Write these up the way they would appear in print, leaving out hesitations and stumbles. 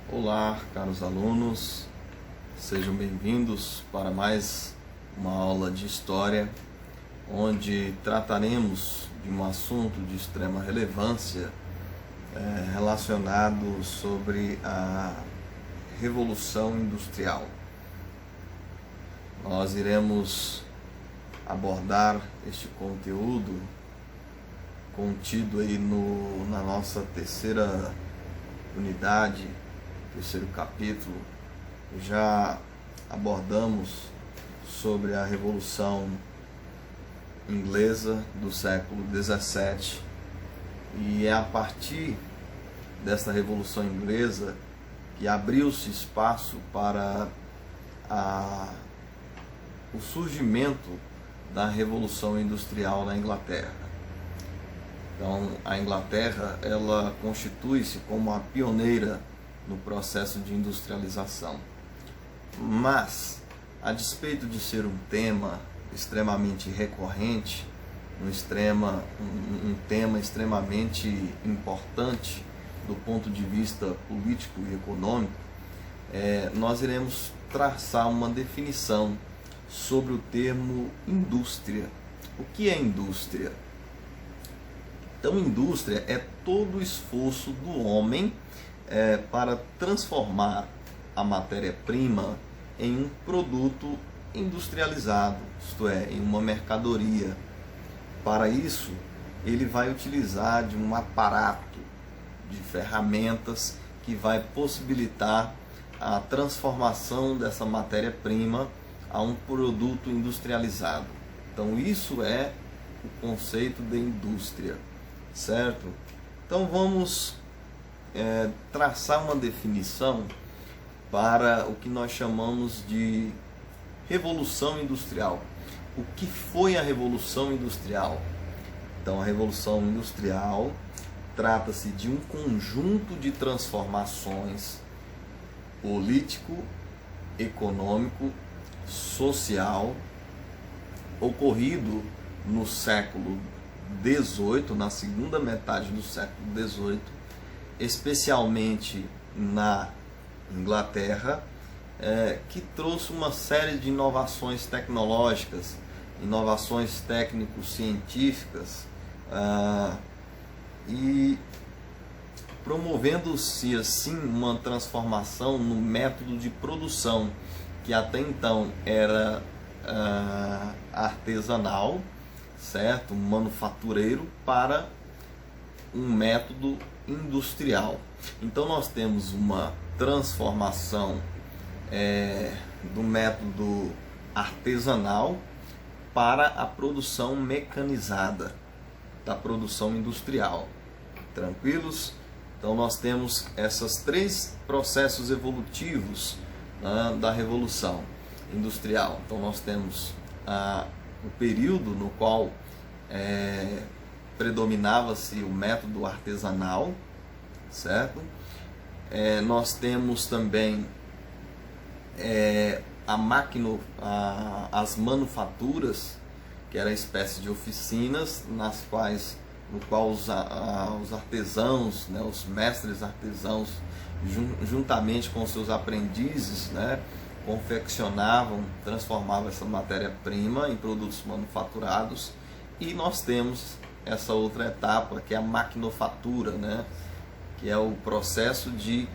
Olá, caros alunos, sejam bem-vindos para mais uma aula de História, onde trataremos de um assunto de extrema relevância relacionado sobre a Revolução Industrial. Nós iremos abordar este conteúdo contido aí na nossa terceira unidade, terceiro capítulo. Já abordamos sobre a Revolução Inglesa do século XVII, e é a partir desta Revolução Inglesa que abriu-se espaço para o surgimento da Revolução Industrial na Inglaterra. Então, a Inglaterra, ela constitui-se como a pioneira no processo de industrialização. Mas, a despeito de ser um tema extremamente recorrente, um tema extremamente importante do ponto de vista político e econômico, nós iremos traçar uma definição sobre o termo indústria. O que é indústria? Então, indústria é todo o esforço do homem para transformar a matéria-prima em um produto industrializado, isto é, em uma mercadoria. Para isso, ele vai utilizar de um aparato de ferramentas que vai possibilitar a transformação dessa matéria-prima a um produto industrializado. Então, isso é o conceito de indústria, certo? Então, vamos traçar uma definição para o que nós chamamos de Revolução Industrial. O que foi a Revolução Industrial? Então, a Revolução Industrial trata-se de um conjunto de transformações político, econômico, social, ocorrido no século XVIII, na segunda metade do século XVIII, especialmente na Inglaterra, que trouxe uma série de inovações tecnológicas, inovações técnico-científicas, e promovendo-se assim uma transformação no método de produção, que até então era artesanal, certo? Manufatureiro, para um método industrial. Então nós temos uma transformação do método artesanal para a produção mecanizada, da produção industrial. Tranquilos? Então nós temos esses três processos evolutivos, né, da Revolução Industrial. Então nós temos o período no qual predominava-se o método artesanal, certo? Nós temos também as manufaturas, que era a espécie de oficinas no qual os artesãos, né, os mestres artesãos, juntamente com seus aprendizes, né, confeccionavam, transformavam essa matéria-prima em produtos manufaturados. E nós temos essa outra etapa, que é a maquinofatura, né, que é o processo de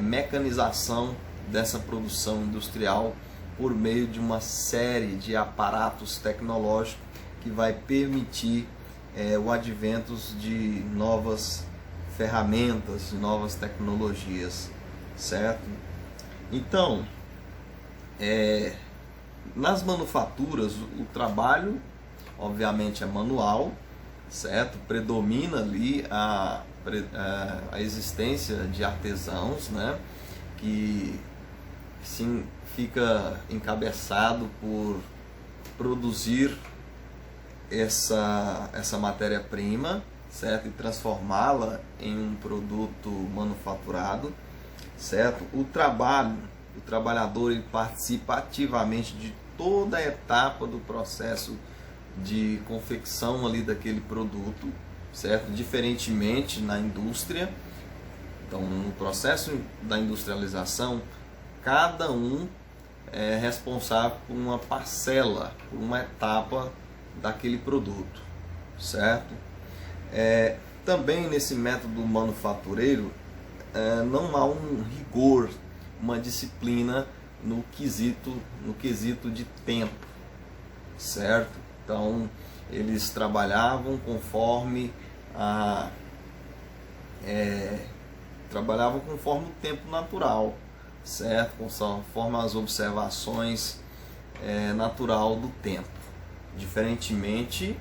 mecanização dessa produção industrial por meio de uma série de aparatos tecnológicos que vai permitir o advento de novas ferramentas, de novas tecnologias, certo? Então, nas manufaturas, o trabalho obviamente é manual, certo? Predomina ali a existência de artesãos, né? Que sim, fica encabeçado por produzir essa matéria-prima, certo? E transformá-la em um produto manufaturado, certo? O trabalhador, ele participa ativamente de toda a etapa do processo de confecção ali daquele produto, certo? Diferentemente na indústria, Então, no processo da industrialização, cada um é responsável por uma parcela, por uma etapa daquele produto, certo? Também nesse método manufatureiro não há um rigor, uma disciplina no quesito de tempo, certo? Então eles trabalhavam conforme o tempo natural, certo? Conforme as observações natural do tempo, diferentemente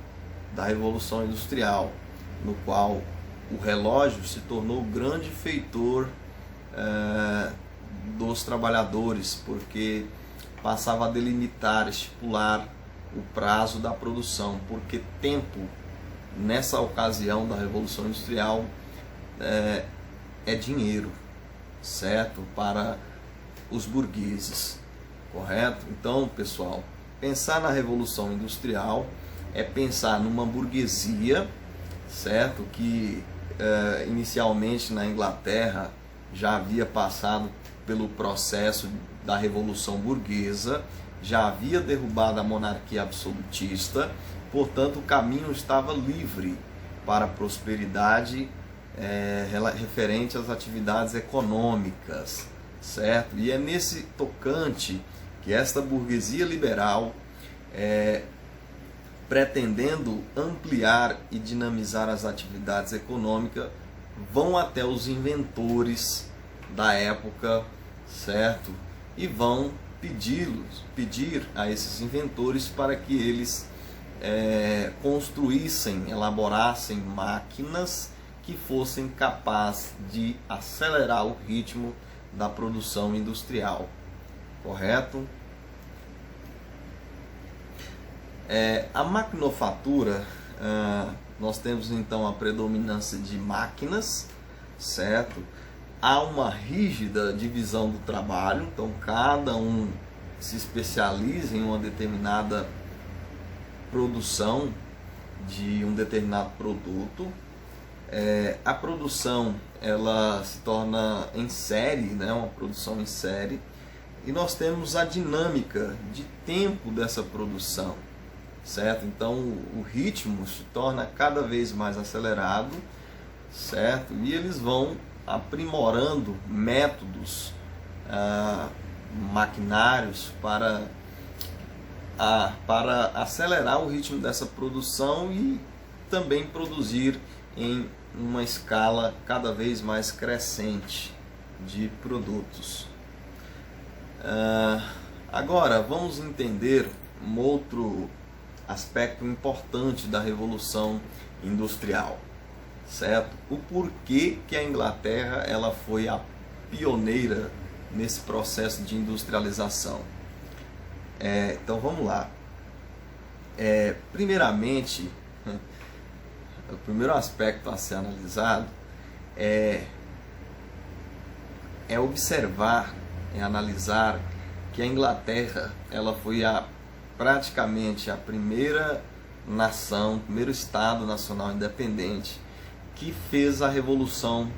da Revolução Industrial, no qual o relógio se tornou o grande feitor dos trabalhadores, porque passava a delimitar, estipular o prazo da produção, porque tempo, nessa ocasião da Revolução Industrial, é dinheiro, certo? Para os burgueses, correto? Então, pessoal, pensar na Revolução Industrial é pensar numa burguesia, certo? Que inicialmente na Inglaterra já havia passado pelo processo da Revolução Burguesa, já havia derrubado a monarquia absolutista, portanto o caminho estava livre para a prosperidade referente às atividades econômicas, certo? E é nesse tocante que esta burguesia liberal, pretendendo ampliar e dinamizar as atividades econômicas, vão até os inventores da época, certo? E vão pedir a esses inventores para que eles construíssem, elaborassem máquinas que fossem capazes de acelerar o ritmo da produção industrial, correto? A maquinofatura, nós temos então a predominância de máquinas, certo? Há uma rígida divisão do trabalho, então cada um se especializa em uma determinada produção de um determinado produto. A produção ela se torna em série, né? Uma produção em série, e nós temos a dinâmica de tempo dessa produção, certo? Então o ritmo se torna cada vez mais acelerado, certo? E eles vão aprimorando métodos, maquinários para acelerar o ritmo dessa produção e também produzir em uma escala cada vez mais crescente de produtos. Agora vamos entender um outro aspecto importante da Revolução Industrial, certo? O porquê que a Inglaterra ela foi a pioneira nesse processo de industrialização. Então vamos lá. Primeiramente, o primeiro aspecto a ser analisado é observar, analisar que a Inglaterra ela foi praticamente a primeira nação, primeiro Estado nacional independente que fez a Revolução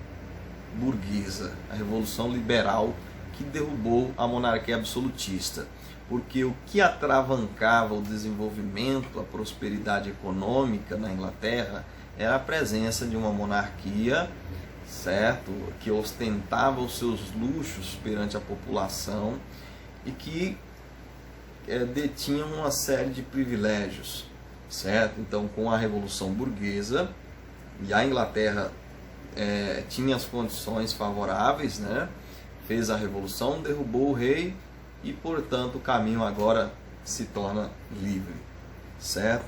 Burguesa, a Revolução Liberal, que derrubou a monarquia absolutista. Porque o que atravancava o desenvolvimento, a prosperidade econômica na Inglaterra era a presença de uma monarquia, certo? Que ostentava os seus luxos perante a população e que detinha uma série de privilégios, certo? Então, com a Revolução Burguesa, e a Inglaterra tinha as condições favoráveis, né? Fez a revolução, derrubou o rei e, portanto, o caminho agora se torna livre, certo?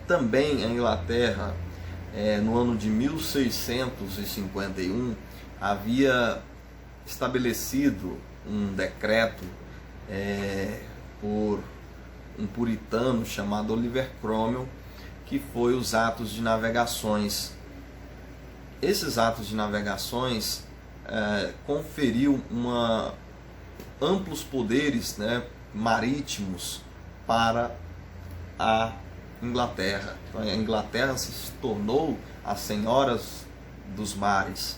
Também a Inglaterra, no ano de 1651, havia estabelecido um decreto por um puritano chamado Oliver Cromwell, que foi os atos de navegações. Esses atos de navegações conferiu amplos poderes, né, marítimos para a Inglaterra. Então, a Inglaterra se tornou a senhora dos mares,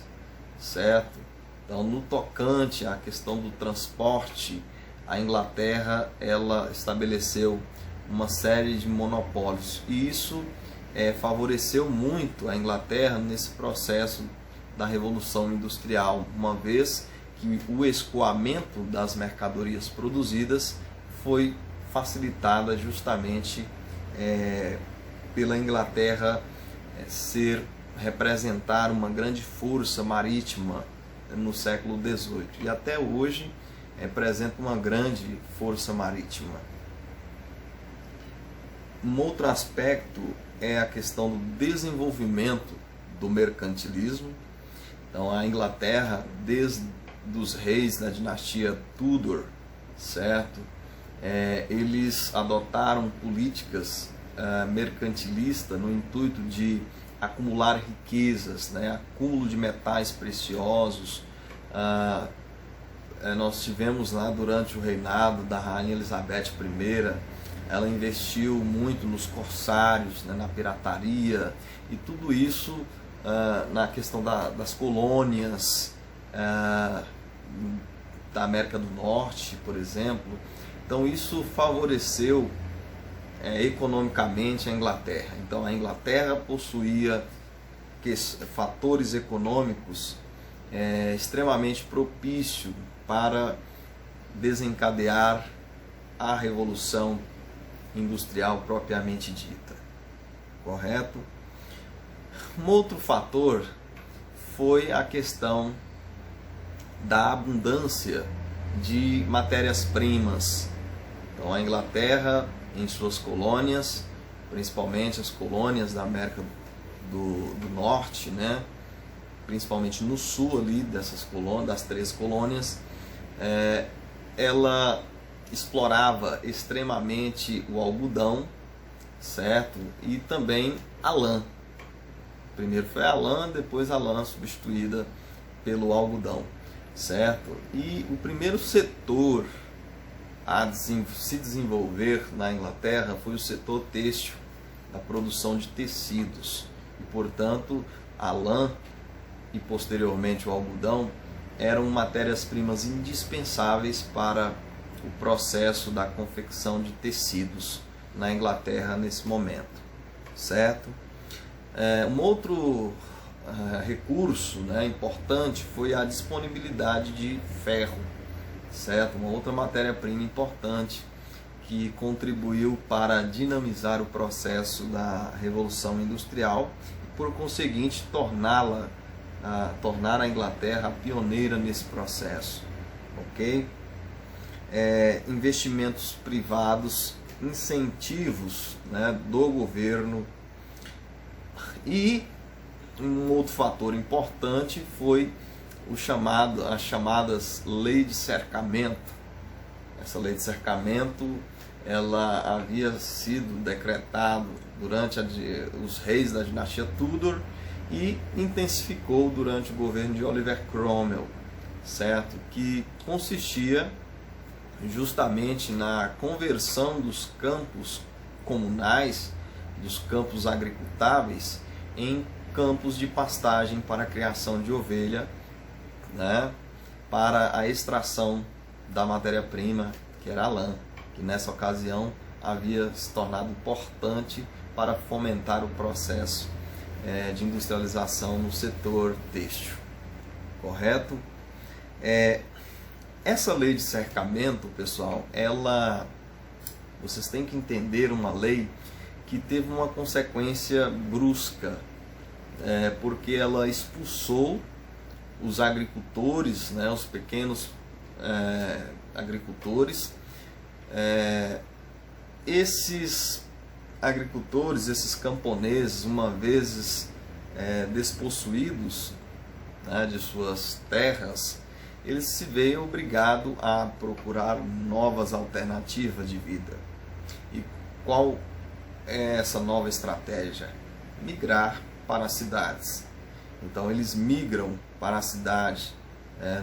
certo? Então, no tocante à questão do transporte, a Inglaterra ela estabeleceu uma série de monopólios, e isso favoreceu muito a Inglaterra nesse processo da Revolução Industrial, uma vez que o escoamento das mercadorias produzidas foi facilitada justamente pela Inglaterra representar uma grande força marítima no século XVIII, e até hoje representa uma grande força marítima. Um outro aspecto é a questão do desenvolvimento do mercantilismo. Então, a Inglaterra, desde os reis da dinastia Tudor, certo? Eles adotaram políticas mercantilistas no intuito de acumular riquezas, né? Acúmulo de metais preciosos. Nós tivemos lá durante o reinado da Rainha Elizabeth I, ela investiu muito nos corsários, né? Na pirataria, e tudo isso na questão das colônias da América do Norte, por exemplo. Então isso favoreceu economicamente a Inglaterra. Então a Inglaterra possuía fatores econômicos extremamente propícios para desencadear a Revolução Industrial propriamente dita, correto? Um outro fator foi a questão da abundância de matérias-primas. Então a Inglaterra, em suas colônias, principalmente as colônias da América do Norte, né? Principalmente no sul ali dessas colônias, das 3 colônias, ela explorava extremamente o algodão, certo? E também a lã. Primeiro foi a lã, depois a lã substituída pelo algodão, certo? E o primeiro setor a se desenvolver na Inglaterra foi o setor têxtil, da produção de tecidos. E, portanto, a lã e posteriormente o algodão eram matérias-primas indispensáveis para o processo da confecção de tecidos na Inglaterra nesse momento, certo? Um outro recurso, né, importante foi a disponibilidade de ferro, certo? Uma outra matéria-prima importante que contribuiu para dinamizar o processo da Revolução Industrial e, por conseguinte, tornar a Inglaterra a pioneira nesse processo, ok? Investimentos privados, incentivos, né, do governo. E um outro fator importante foi as chamadas leis de cercamento. Essa lei de cercamento ela havia sido decretada durante os reis da dinastia Tudor e intensificou durante o governo de Oliver Cromwell, certo? Que consistia justamente na conversão dos campos comunais, dos campos agricultáveis, em campos de pastagem para a criação de ovelha, né, para a extração da matéria-prima, que era a lã, que nessa ocasião havia se tornado importante para fomentar o processo de industrialização no setor têxtil, correto? Essa lei de cercamento, pessoal, vocês têm que entender uma lei que teve uma consequência brusca, porque ela expulsou os agricultores, né, os pequenos agricultores. Esses agricultores, esses camponeses, uma vez despossuídos, né, de suas terras, eles se veem obrigados a procurar novas alternativas de vida. E qual é essa nova estratégia? Migrar para as cidades. Então eles migram para a cidade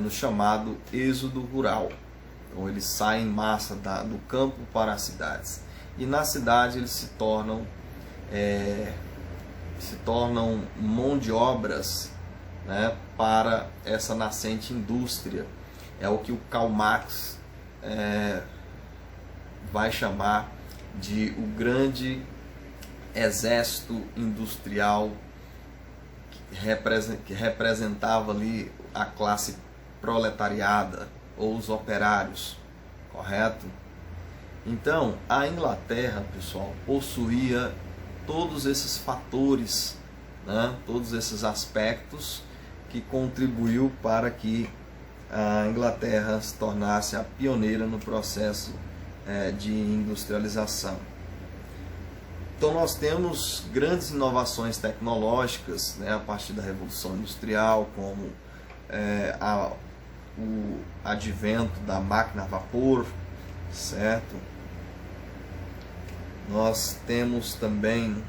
no chamado êxodo rural. Então eles saem em massa do campo para as cidades. E na cidade eles se tornam mão de obras né, para essa nascente indústria. É o que o Karl Marx vai chamar de o grande exército industrial que representava ali a classe proletariada ou os operários, correto? Então, a Inglaterra, pessoal, possuía todos esses fatores, né, todos esses aspectos que contribuiu para que a Inglaterra se tornasse a pioneira no processo de industrialização. Então nós temos grandes inovações tecnológicas, né, a partir da Revolução Industrial, como o advento da máquina a vapor, certo? Nós temos também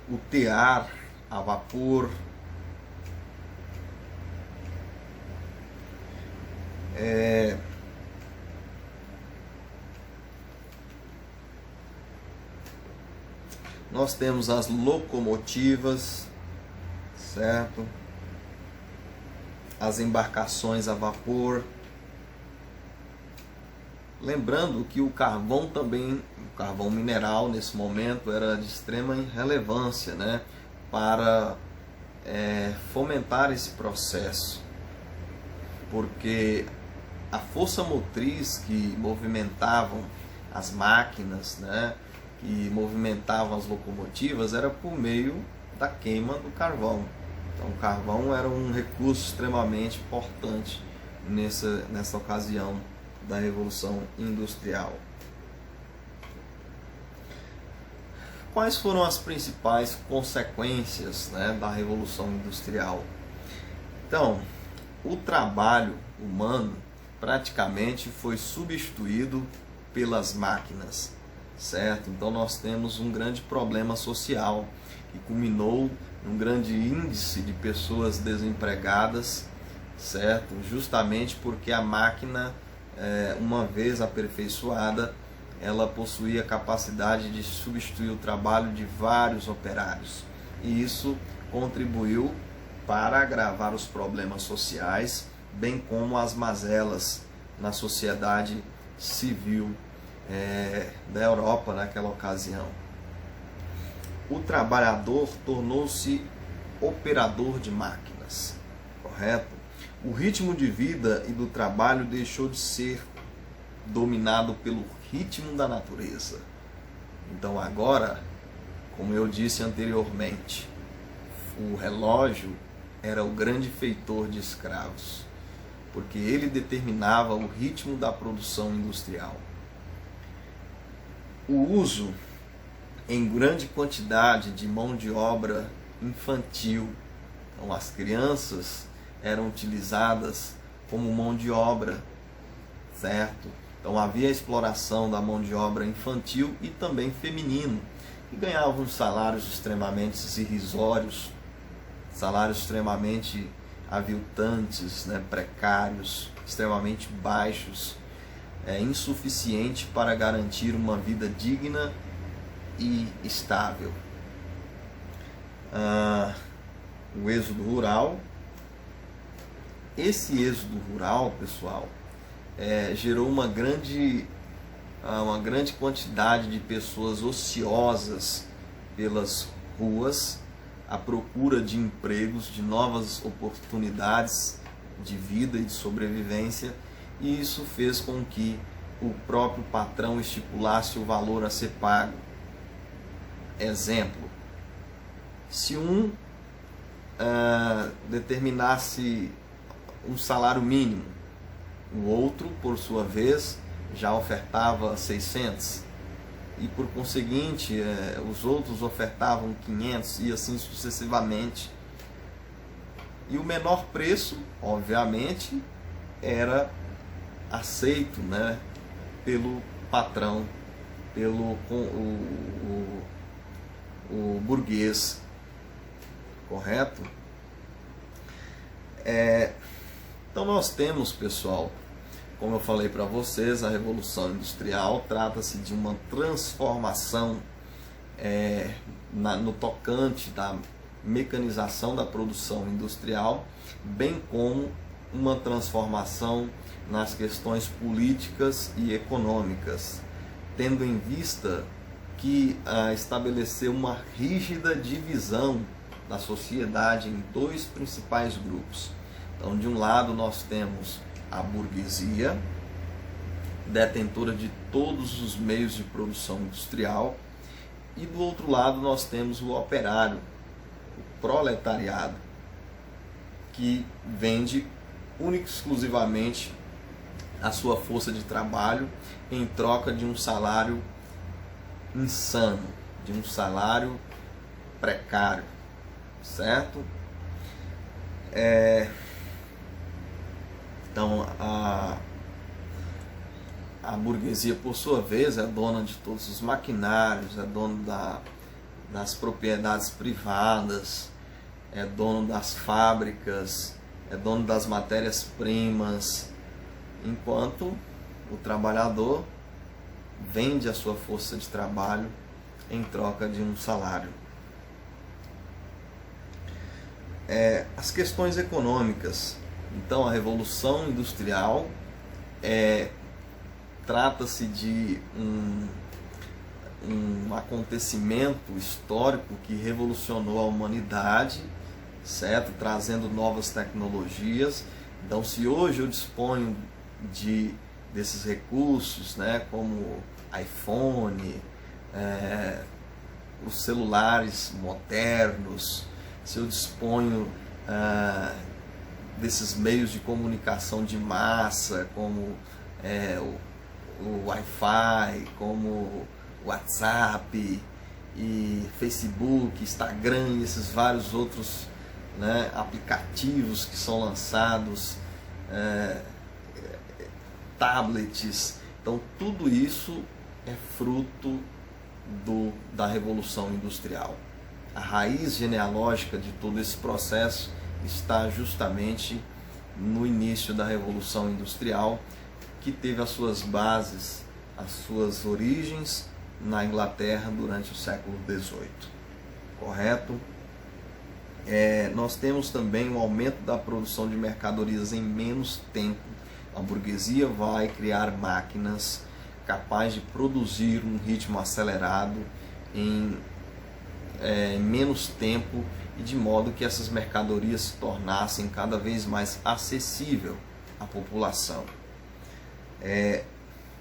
o tear a vapor, nós temos as locomotivas, certo? As embarcações a vapor. Lembrando que o carvão também, o carvão mineral nesse momento era de extrema relevância, né, para fomentar esse processo, porque a força motriz que movimentavam as máquinas, né, que movimentavam as locomotivas era por meio da queima do carvão. Então o carvão era um recurso extremamente importante nessa ocasião da Revolução Industrial. Quais foram as principais consequências, né, da Revolução Industrial? Então, o trabalho humano praticamente foi substituído pelas máquinas, certo? Então nós temos um grande problema social que culminou num grande índice de pessoas desempregadas, certo? Justamente porque a máquina, uma vez aperfeiçoada, ela possuía a capacidade de substituir o trabalho de vários operários. E isso contribuiu para agravar os problemas sociais, bem como as mazelas na sociedade civil da Europa naquela ocasião. O trabalhador tornou-se operador de máquinas, correto? O ritmo de vida e do trabalho deixou de ser dominado pelo ritmo da natureza. Então agora, como eu disse anteriormente, o relógio era o grande feitor de escravos, porque ele determinava o ritmo da produção industrial. O uso em grande quantidade de mão de obra infantil. Então as crianças eram utilizadas como mão de obra, certo? Então havia a exploração da mão de obra infantil e também feminino, que ganhavam salários extremamente irrisórios, salários extremamente aviltantes, né, precários, extremamente baixos, insuficiente para garantir uma vida digna e estável. O êxodo rural. Esse êxodo rural, pessoal, gerou uma grande quantidade de pessoas ociosas pelas ruas, à procura de empregos, de novas oportunidades de vida e de sobrevivência, e isso fez com que o próprio patrão estipulasse o valor a ser pago. Exemplo, se um determinasse um salário mínimo, o outro, por sua vez, já ofertava 600, e por conseguinte os outros ofertavam 500 e assim sucessivamente. E o menor preço, obviamente, era aceito, né, pelo patrão, pelo o burguês, correto? Então nós temos, pessoal, como eu falei para vocês, a Revolução Industrial trata-se de uma transformação no tocante da mecanização da produção industrial, bem como uma transformação nas questões políticas e econômicas, tendo em vista que estabeleceu uma rígida divisão da sociedade em dois principais grupos. Então, de um lado nós temos a burguesia, detentora de todos os meios de produção industrial, e do outro lado nós temos o operário, o proletariado, que vende única e exclusivamente a sua força de trabalho em troca de um salário insano, de um salário precário, certo? Então a burguesia, por sua vez, é dona de todos os maquinários, é dona das propriedades privadas, é dono das fábricas, é dono das matérias-primas, enquanto o trabalhador vende a sua força de trabalho em troca de um salário. As questões econômicas. Então, a Revolução Industrial trata-se de um acontecimento histórico que revolucionou a humanidade, certo? Trazendo novas tecnologias. Então, se hoje eu disponho desses recursos, né, como iPhone, os celulares modernos, se eu disponho desses meios de comunicação de massa, como o Wi-Fi, como o WhatsApp, e Facebook, Instagram, e esses vários outros, né, aplicativos que são lançados, tablets. Então, tudo isso é fruto da Revolução Industrial. A raiz genealógica de todo esse processo está justamente no início da Revolução Industrial, que teve as suas bases, as suas origens na Inglaterra durante o século XVIII. Correto? Nós temos também um aumento da produção de mercadorias em menos tempo. A burguesia vai criar máquinas capazes de produzir um ritmo acelerado em menos tempo, e de modo que essas mercadorias se tornassem cada vez mais acessível à população.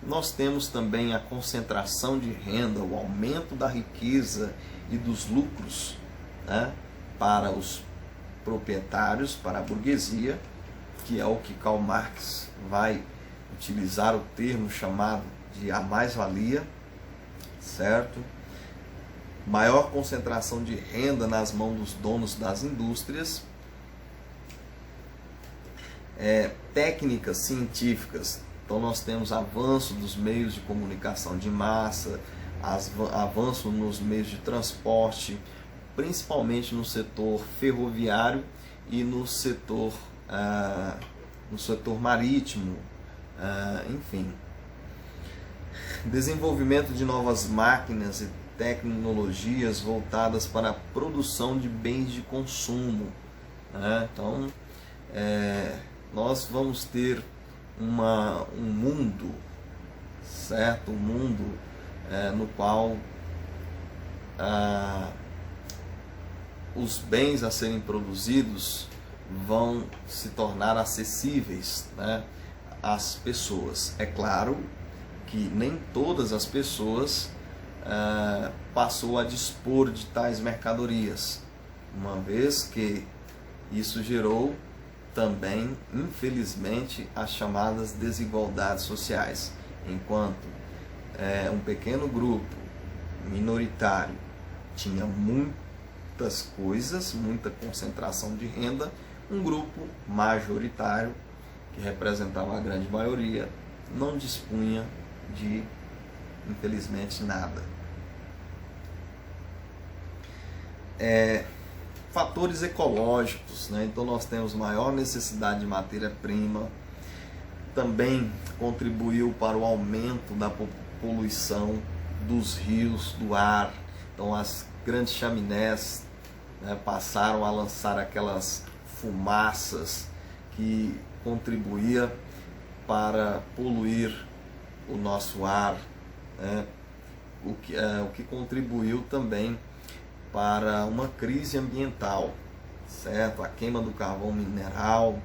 Nós temos também a concentração de renda, o aumento da riqueza e dos lucros, né, para os proprietários, para a burguesia, que é o que Karl Marx vai utilizar o termo chamado de a mais-valia, certo? Maior concentração de renda nas mãos dos donos das indústrias, técnicas científicas. Então nós temos avanço dos meios de comunicação de massa, avanço nos meios de transporte, principalmente no setor ferroviário e no setor marítimo, enfim. Desenvolvimento de novas máquinas e tecnologias voltadas para a produção de bens de consumo, né? Então, nós vamos ter um mundo, certo? Um mundo no qual os bens a serem produzidos vão se tornar acessíveis, né, às pessoas. É claro que nem todas as pessoas passou a dispor de tais mercadorias, uma vez que isso gerou também, infelizmente, as chamadas desigualdades sociais. Enquanto um pequeno grupo minoritário tinha muitas coisas, muita concentração de renda, um grupo majoritário, que representava a grande maioria, não dispunha de, infelizmente, nada. Fatores ecológicos, né? Então nós temos maior necessidade de matéria-prima, também contribuiu para o aumento da poluição dos rios, do ar, Então as grandes chaminés, né, passaram a lançar aquelas fumaças que contribuía para poluir o nosso ar, né? O que contribuiu também para uma crise ambiental, certo? A queima do carvão mineral,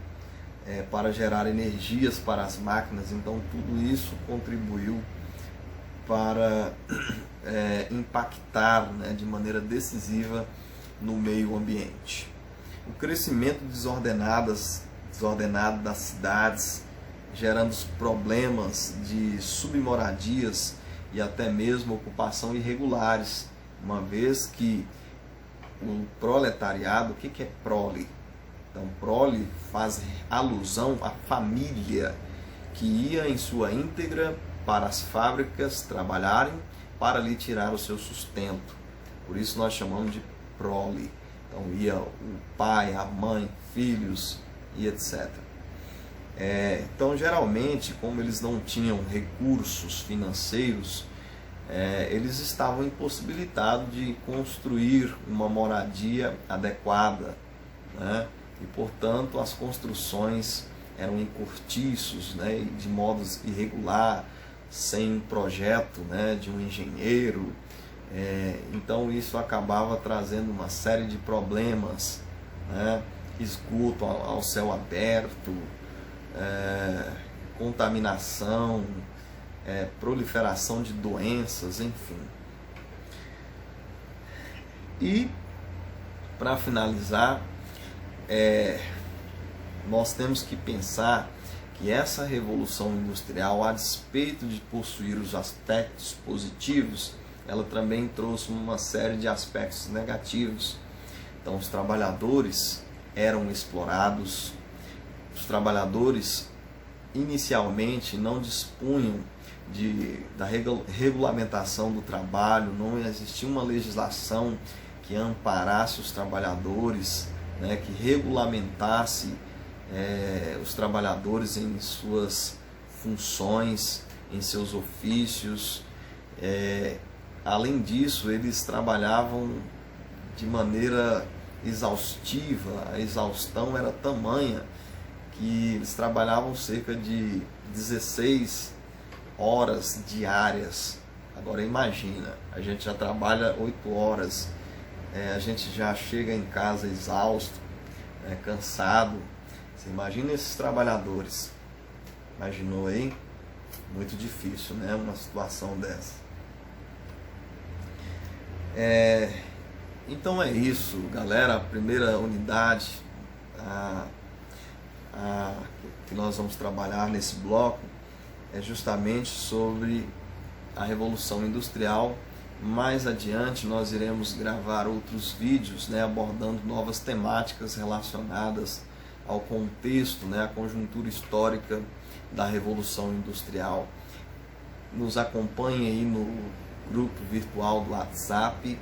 para gerar energias para as máquinas. Então tudo isso contribuiu para impactar, né, de maneira decisiva no meio ambiente. O crescimento desordenado das cidades, gerando problemas de submoradias e até mesmo ocupação irregulares, uma vez que o proletariado, o que é prole? Então, prole faz alusão à família que ia em sua íntegra para as fábricas trabalharem para lhe tirar o seu sustento. Por isso nós chamamos de prole. Então ia o pai, a mãe, filhos e etc. Então geralmente, como eles não tinham recursos financeiros, eles estavam impossibilitados de construir uma moradia adequada, né? E portanto as construções eram em cortiços, né, de modos irregular, sem um projeto, né, de um engenheiro. Então isso acabava trazendo uma série de problemas, né? Esgoto ao céu aberto, contaminação, proliferação de doenças, enfim. E para finalizar, nós temos que pensar que essa revolução industrial, a despeito de possuir os aspectos positivos, ela também trouxe uma série de aspectos negativos. Então os trabalhadores eram explorados, os trabalhadores inicialmente não dispunham da regulamentação do trabalho, não existia uma legislação que amparasse os trabalhadores, né, que regulamentasse os trabalhadores em suas funções, em seus ofícios. Além disso, eles trabalhavam de maneira exaustiva, a exaustão era tamanha que eles trabalhavam cerca de 16 horas diárias. Agora imagina, a gente já trabalha 8 horas, a gente já chega em casa exausto, cansado. Você imagina esses trabalhadores? Imaginou aí? Muito difícil, né? Uma situação dessa. Então é isso, galera. A primeira unidade que nós vamos trabalhar nesse bloco é justamente sobre a Revolução Industrial. Mais adiante nós iremos gravar outros vídeos, né, abordando novas temáticas relacionadas ao contexto, né, à conjuntura histórica da Revolução Industrial. Nos acompanhe aí no grupo virtual do WhatsApp.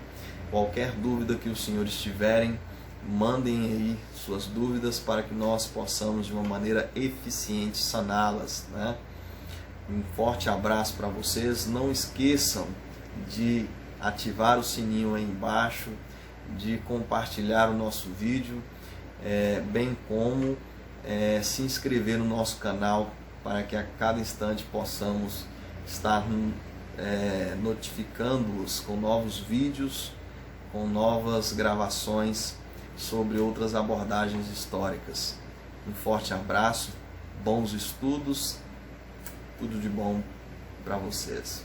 Qualquer dúvida que os senhores tiverem, mandem aí suas dúvidas para que nós possamos de uma maneira eficiente saná-las, né? Um forte abraço para vocês. Não esqueçam de ativar o sininho aí embaixo, de compartilhar o nosso vídeo, bem como se inscrever no nosso canal para que a cada instante possamos estar notificando-os com novos vídeos, com novas gravações sobre outras abordagens históricas. Um forte abraço, bons estudos, tudo de bom para vocês.